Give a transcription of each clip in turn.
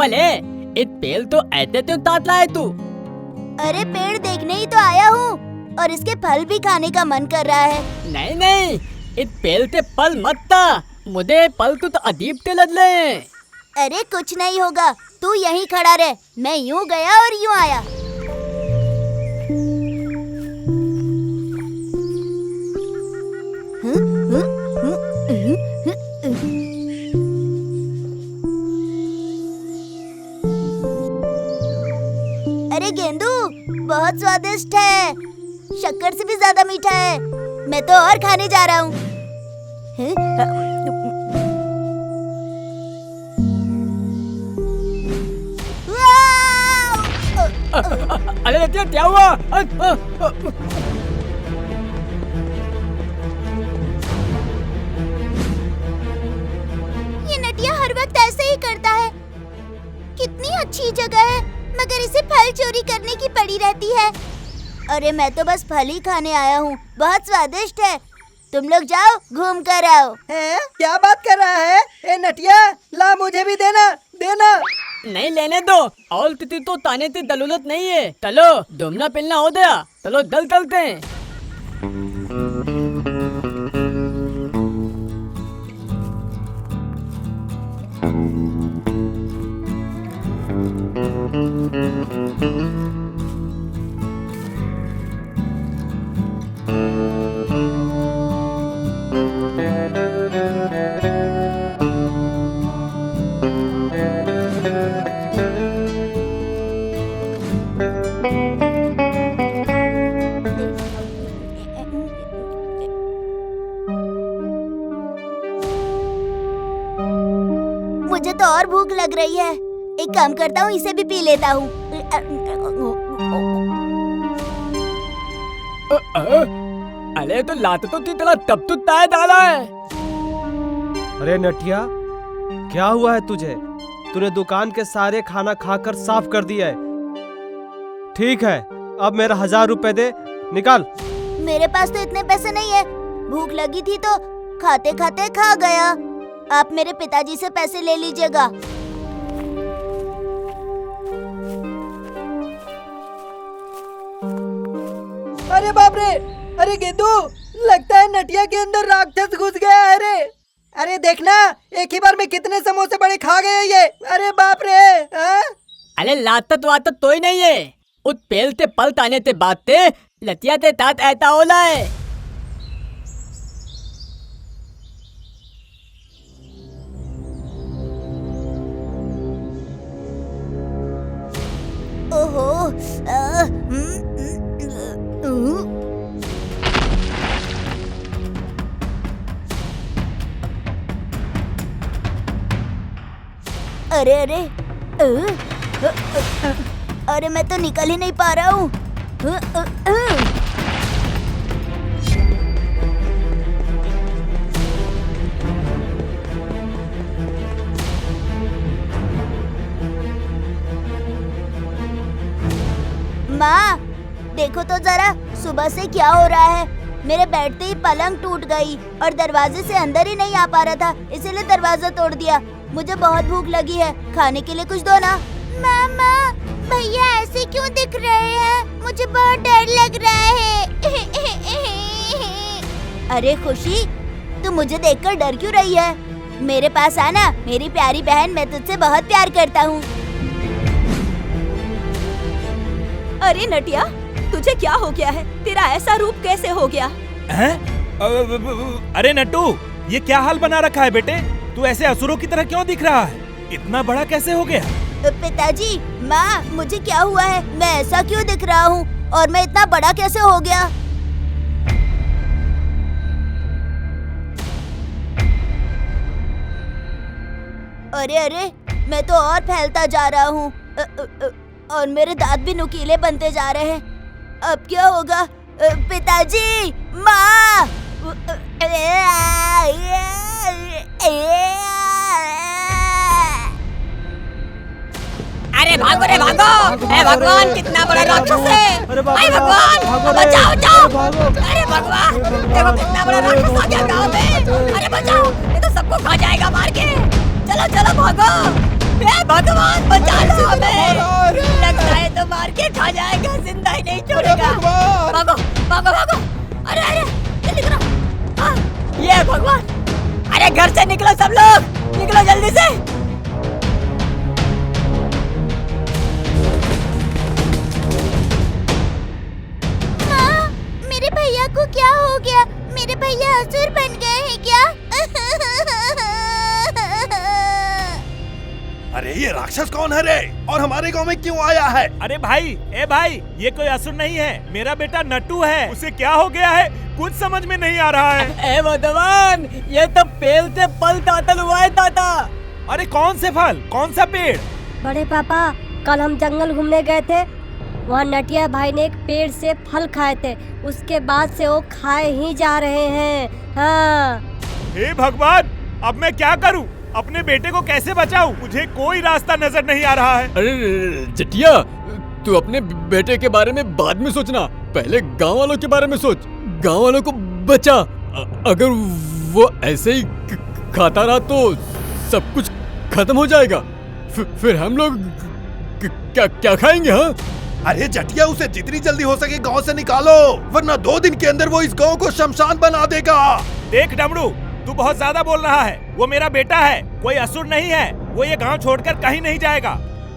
हुआ ले? इत पेल तो ऐसे तो तात लाए तू। अरे पेड़ देखने ही तो आया हूँ और इसके फल भी खाने का मन कर रहा है। नहीं नहीं, इत पेल ते पल मत ता, मुझे पल तो अजीब ते लग ले। अरे कुछ नहीं होगा, तू यहीं खड़ा रह, मैं यूँ गया और यूँ आया। अरे गेंदू, बहुत स्वादिष्ट है, शक्कर से भी ज्यादा मीठा है। मैं तो और खाने जा रहा हूँ। अरे लतिया क्या हुआ? ये नटिया हर वक्त ऐसे ही करता है। कितनी अच्छी जगह है, मगर इसे फल चोरी करने की पड़ी रहती है। अरे मैं तो बस फल ही खाने आया हूँ, बहुत स्वादिष्ट है। तुम लोग जाओ, घूम कर आओ। हैं? क्या बात कर रहा है? ए नटिया, ला मुझे भी देना, देना। नहीं लेने दो, और तिती तो ताने ते दलूलत नहीं है। चलो दुमना पिलना हो गया, चलो दल चलते हैं। मुझे तो और भूख लग रही है। एक काम करता हूँ, इसे भी पी लेता हूँ। अरे तो लात तो तेरा तब तो ताय डाला है। अरे नटिया, क्या हुआ है तुझे? तूने दुकान के सारे खाना खाकर साफ कर दिया है। ठीक है, अब मेरा 1000 रुपए दे, निकाल। मेरे पास तो इतने पैसे नहीं है। भूख लगी थी तो खाते खाते खा गया। आप मेरे पिताजी से पैसे ले लीजिएगा। अरे बाप रे! अरे गेंदू, लगता है नटिया के अंदर राक्षस घुस गया है रे। अरे देखना, एक ही बार में कितने समोसे बड़े खा गए ये। अरे बाप रे! अरे लातत वातत तो ही नहीं है। उत पेल ते पल ताने ते बात ते लतिया ते तात ऐता होला है। ओहो, अरे अरे, अरे मैं तो निकल ही नहीं पा रहा हूँ। माँ, देखो तो जरा, सुबह से क्या हो रहा है। मेरे बैठते ही पलंग टूट गई और दरवाजे से अंदर ही नहीं आ पा रहा था, इसीलिए दरवाजा तोड़ दिया। मुझे बहुत भूख लगी है, खाने के लिए कुछ दो ना। मामा, भैया ऐसे क्यों दिख रहे हैं? मुझे बहुत डर लग रहा है। अरे खुशी, तू मुझे देखकर डर क्यों रही है? मेरे पास आना, मेरी प्यारी बहन, मैं तुझसे बहुत प्यार करता हूँ। अरे नटिया, तुझे क्या हो गया है? तेरा ऐसा रूप कैसे हो गया? हैं? अरे नट्टू, ये क्या हाल बना रखा है बेटे? तू ऐसे असुरों की तरह क्यों दिख रहा है? इतना बड़ा कैसे हो गया? पिताजी, माँ, मुझे क्या हुआ है? मैं ऐसा क्यों दिख रहा हूँ और मैं इतना बड़ा कैसे हो गया? अरे अरे, मैं तो और फैलता जा रहा हूँ और मेरे दांत भी नुकीले बनते जा रहे हैं। अब क्या होगा? पिताजी, माँ! अरे भागो रे भागो! हे भगवान, कितना बड़ा राक्षस है! अरे बाप रे, अरे भगवान, भागो रे, बचाओ जाओ! भागो। अरे भगवान, देखो कितना बड़ा राक्षस आ गया गाँव में! अरे बचाओ, ये तो सबको खा जाएगा मार के! चलो चलो भागो! हे भगवान बचा लो हमें। लगता है तो मार के खा जाएगा, जिंदा ही नहीं छोड़ेगा। भागो भागो भागो, अरे अरे जल्दी करो। हाँ, ये भगवान, अरे घर से निकलो सब लोग, निकलो जल्दी से। माँ, मेरे भैया को क्या हो गया? मेरे भैया असुर बन गए हैं क्या? अरे ये राक्षस कौन है रे, और हमारे गांव में क्यों आया है? अरे भाई, ए भाई, ये कोई असुर नहीं है, मेरा बेटा नट्टू है। उसे क्या हो गया है कुछ समझ में नहीं आ रहा है। ए भगवान, ये तो पेड़ से फल तातल हुआ है ताता। अरे कौन से फल, कौन सा पेड़? बड़े पापा, कल हम जंगल घूमने गए थे, वहाँ नटिया भाई ने एक पेड़ से फल खाए थे, उसके बाद से वो खाए ही जा रहे हैं। हाँ। हे भगवान, अब मैं क्या करूं? अपने बेटे को कैसे बचाऊं? मुझे कोई रास्ता नजर नहीं आ रहा है। अरे जटिया, तू अपने बेटे के बारे में बाद में सोचना, पहले गांव वालों के बारे में सोच। गांव वालों को बचा। अगर वो ऐसे ही खाता रहा तो सब कुछ खत्म हो जाएगा। फिर हम लोग क्या खाएंगे? हाँ, अरे जटिया, उसे जितनी जल्दी हो सके गांव से निकालो, वरना 2 दिन के अंदर वो इस गांव को शमशान बना देगा। देख डमरू, तू बहुत ज्यादा बोल रहा है। वो मेरा बेटा है, कोई असुर नहीं है। वो ये गांव छोड़कर कहीं नहीं जाएगा।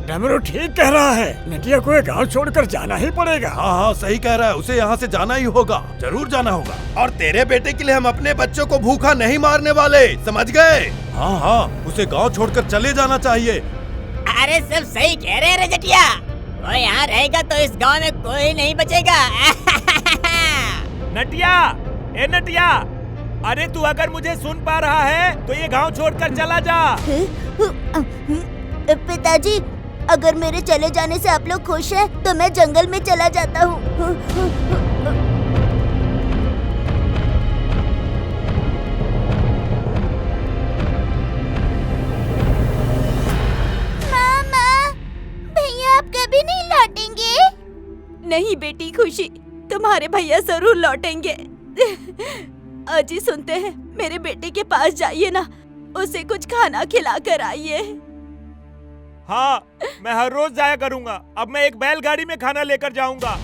डमरू ठीक कह रहा है, नटिया को ये गांव छोड़कर जाना ही पड़ेगा। हाँ हाँ, सही कह रहा है, उसे यहाँ से जाना ही होगा, जरूर जाना होगा। और तेरे बेटे के लिए हम अपने बच्चों को भूखा नहीं मारने वाले, समझ गए? हाँ हाँ, उसे गांव छोड़कर चले जाना चाहिए। अरे सब सही कह रहे हैं रे जटिया, वो यहाँ रहेगा तो इस गांव में कोई नहीं बचेगा। नटिया, ए नटिया, अरे तू अगर मुझे सुन पा रहा है तो ये गांव छोड़कर चला जा। पिताजी, अगर मेरे चले जाने से आप लोग खुश हैं, तो मैं जंगल में चला जाता हूँ। मामा, भैया आप कभी नहीं लौटेंगे? नहीं बेटी खुशी, तुम्हारे भैया जरूर लौटेंगे। अजी सुनते हैं, मेरे बेटे के पास जाइए ना, उसे कुछ खाना खिला कर आइए। हाँ, मैं हर रोज जाया करूंगा। अब मैं एक बैलगाड़ी में खाना लेकर जाऊंगा।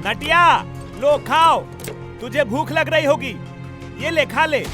नटिया, लो खाओ, तुझे भूख लग रही होगी, ये ले खा ले।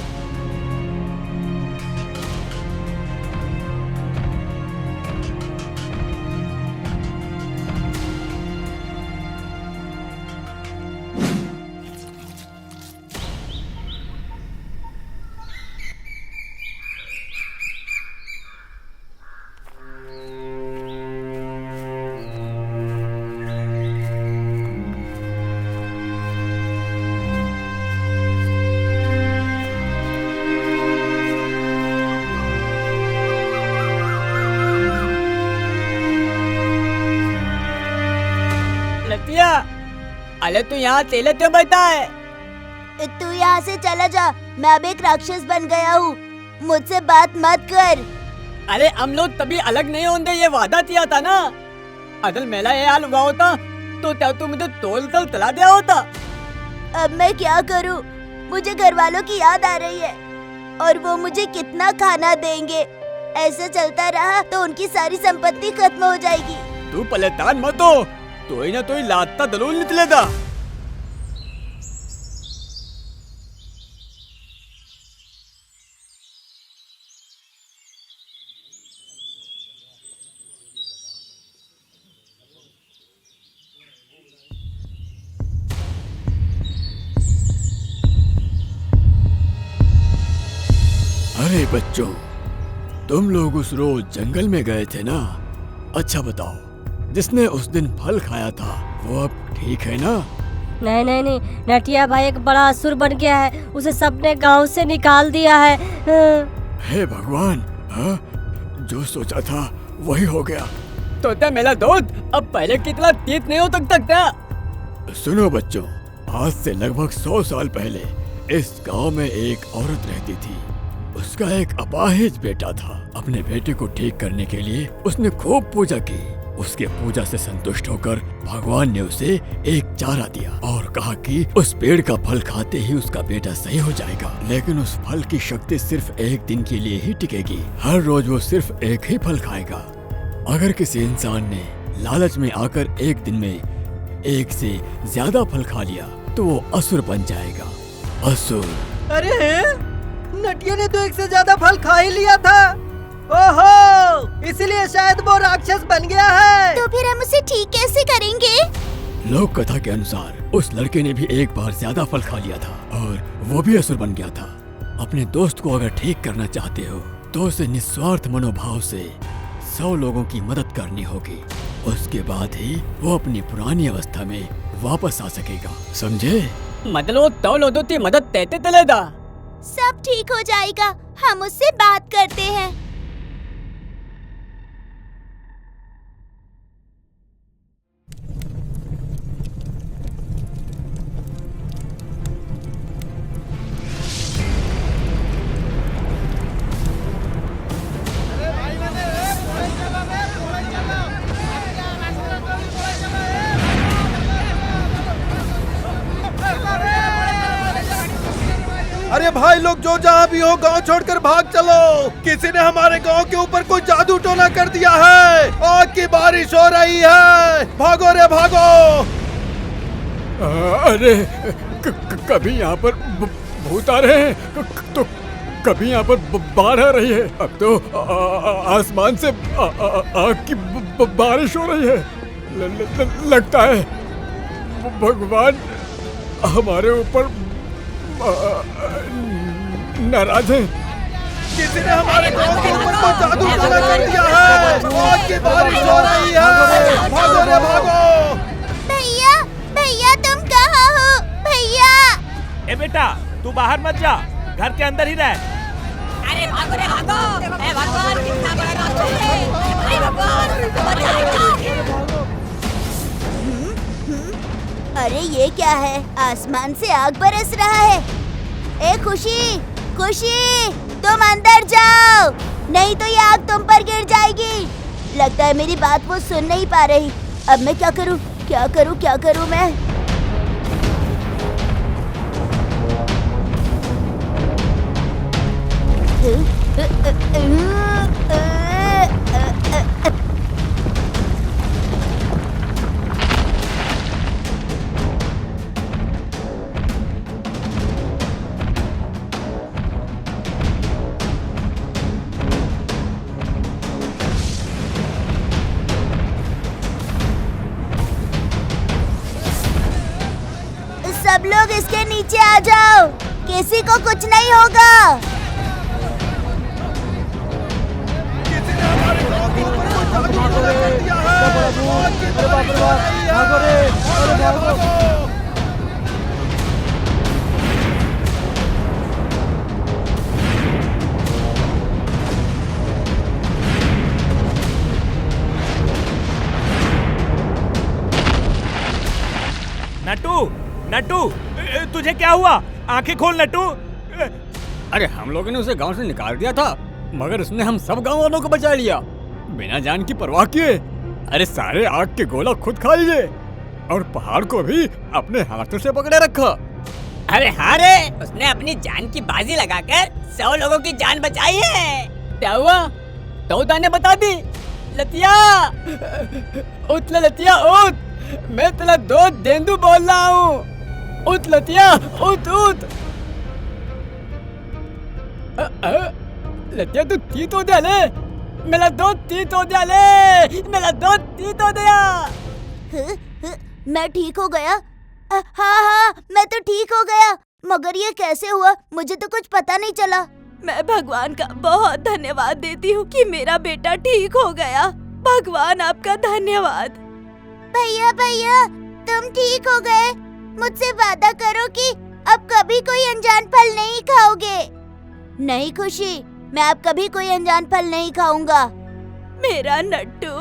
लतिया, अरे तू यहाँ अकेले क्यों बैठा है? तू यहाँ से चला जा, मैं अब एक राक्षस बन गया हूँ, मुझसे बात मत कर। अरे हम लोग तभी अलग नहीं होंगे, ये वादा किया था ना। अगर मेरा ये हाल हुआ होता तो क्या तू मुझे तोल तल तला दिया होता? अब मैं क्या करूँ? मुझे घर वालों की याद आ रही है, और वो मुझे कितना खाना देंगे। ऐसे चलता रहा तो उनकी सारी संपत्ति खत्म हो जाएगी। तू परेशान मत हो, तो ही ना तो ही लाता दलूल निकलेगा। अरे बच्चों, तुम लोग उस रोज जंगल में गए थे ना? अच्छा बताओ, जिसने उस दिन फल खाया था वो अब ठीक है ना? नहीं नहीं नहीं, नटिया भाई एक बड़ा असुर बन गया है, उसे सबने गांव से निकाल दिया है। हे भगवान, हाँ? जो सोचा था वही हो गया। तो क्या मेरा दोस्त अब पहले कितना तीत नहीं हो सकता? सुनो बच्चों, आज से लगभग 100 साल पहले इस गांव में एक औरत रहती थी। उसका एक अपाहिज बेटा था। अपने बेटे को ठीक करने के लिए उसने खूब पूजा की। उसके पूजा से संतुष्ट होकर भगवान ने उसे एक चारा दिया और कहा कि उस पेड़ का फल खाते ही उसका बेटा सही हो जाएगा। लेकिन उस फल की शक्ति सिर्फ एक दिन के लिए ही टिकेगी। हर रोज वो सिर्फ एक ही फल खाएगा। अगर किसी इंसान ने लालच में आकर एक दिन में एक से ज्यादा फल खा लिया तो वो असुर बन जाएगा। असुर। अरे नटिया ने तो एक से ज्यादा फल खा ही लिया था। ओहो, इसलिए शायद वो राक्षस बन गया है। तो फिर हम उसे ठीक कैसे करेंगे? लोक कथा के अनुसार उस लड़के ने भी एक बार ज्यादा फल खा लिया था और वो भी असुर बन गया था। अपने दोस्त को अगर ठीक करना चाहते हो तो उसे निस्वार्थ मनोभाव से 100 लोगों की मदद करनी होगी। उसके बाद ही वो अपनी पुरानी अवस्था में वापस आ सकेगा, समझे? मतलब तो लोगों की मदद देते चलेगा। सब ठीक हो जाएगा, हम उससे बात करते हैं। अरे भाई लोग जो जहाँ भी हो गांव छोड़कर भाग चलो। किसी ने हमारे गांव के ऊपर कोई जादू टोना कर दिया है। आग की बारिश हो रही है, भागो रे भागो। अरे कभी यहाँ पर भूत आ रहे हैं तो कभी यहाँ पर बाढ़ आ रही है। अब तो आसमान से आग की बारिश हो रही है। लगता है भगवान हमारे ऊपर नाराज है। किसी ने हमारे गांव के ऊपर कोई जादू टोना कर दिया है। आग की बारिश हो रही है, भागो रे भागो। भैया, भैया तुम कहाँ हो? भैया। ए बेटा, तू बाहर मत जा, घर के अंदर ही रह। अरे भागो रे भागो। ए भगवान, कितना बड़ा राक्षस है। अरे भगवान, बचाओ। अरे ये क्या है? आसमान से आग बरस रहा है। ए खुशी, खुशी, तुम अंदर जाओ, नहीं तो ये आग तुम पर गिर जाएगी। लगता है मेरी बात वो सुन नहीं पा रही। अब मैं क्या करूं? क्या करूं? क्या करूं मैं? सब लोग इसके नीचे आ जाओ, किसी को कुछ नहीं होगा। किसी ने हमारे गांव के ऊपर कोई जादू टोना कर दिया है। आग की बारिश हो रही है, भागो रे भागो। नट्टू, नट्टू, तुझे क्या हुआ? आंखें खोल नट्टू। अरे हम लोगों ने उसे गांव से निकाल दिया था, मगर उसने हम सब गांव वालों को बचा लिया बिना जान की परवाह किए। अरे सारे आग के गोला खुद खा लिए और पहाड़ को भी अपने हाथों से पकड़े रखा। अरे हाँ रे, उसने अपनी जान की बाजी लगाकर 100 लोगों की जान बचाई है। क्या हुआ? तो ने बता दी। लतिया, उठ ले लतिया, उठ। मैं तेरा दोस्त देंदू बोल रहा हूँ। उठ लतिया, उठ उठ। लतिया तू ठीक हो गया ले, मेरा दोस्त ठीक हो गया ले, मेरा दोस्त ठीक हो गया। मैं ठीक हो गया? हाँ, मैं तो ठीक हो गया, मगर ये कैसे हुआ? मुझे तो कुछ पता नहीं चला। मैं भगवान का बहुत धन्यवाद देती हूँ कि मेरा बेटा ठीक हो गया। भगवान आपका धन्यवाद। भैया, भैया तुम ठीक हो गए? मुझसे वादा करो कि अब कभी कोई अनजान फल नहीं खाओगे। नहीं खुशी, मैं अब कभी कोई अनजान फल नहीं खाऊंगा। मेरा नट्टू।